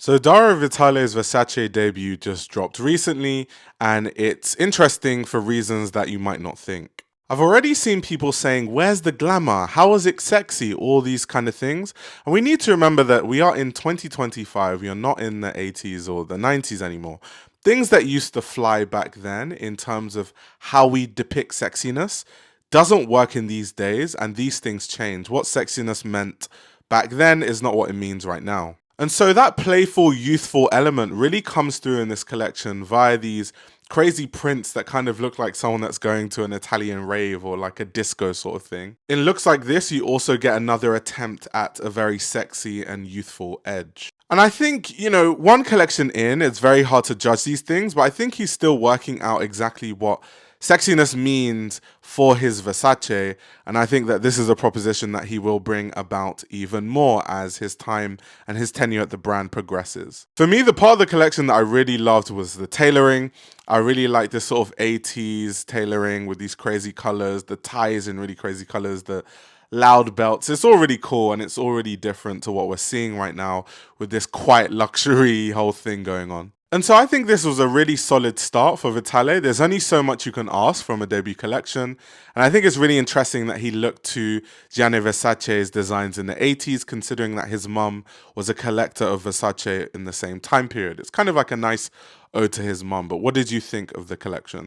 So Dario Vitale's Versace debut just dropped recently, and it's interesting for reasons that you might not think. I've already seen people saying, where's the glamour? How is it sexy? All these kind of things. And we need to remember that we are in 2025. We are not in the 80s or the 90s anymore. Things that used to fly back then in terms of how we depict sexiness doesn't work in these days, and these things change. What sexiness meant back then is not what it means right now. And so that playful, youthful element really comes through in this collection via these crazy prints that kind of look like someone that's going to an Italian rave or like a disco sort of thing. In looks like this, you also get another attempt at a very sexy and youthful edge. And I think, one collection in, it's very hard to judge these things, but I think he's still working out exactly what sexiness means for his Versace. And I think that this is a proposition that he will bring about even more as his time and his tenure at the brand progresses. For me, the part of the collection that I really loved was the tailoring. I really like this sort of 80s tailoring with these crazy colors, the ties in really crazy colors, the loud belts. It's all really cool, and it's already different to what we're seeing right now with this quiet luxury whole thing going on. And so I think this was a really solid start for Vitale. There's only so much you can ask from a debut collection. And I think it's really interesting that he looked to Gianni Versace's designs in the 80s, considering that his mum was a collector of Versace in the same time period. It's kind of like a nice ode to his mum. But what did you think of the collection?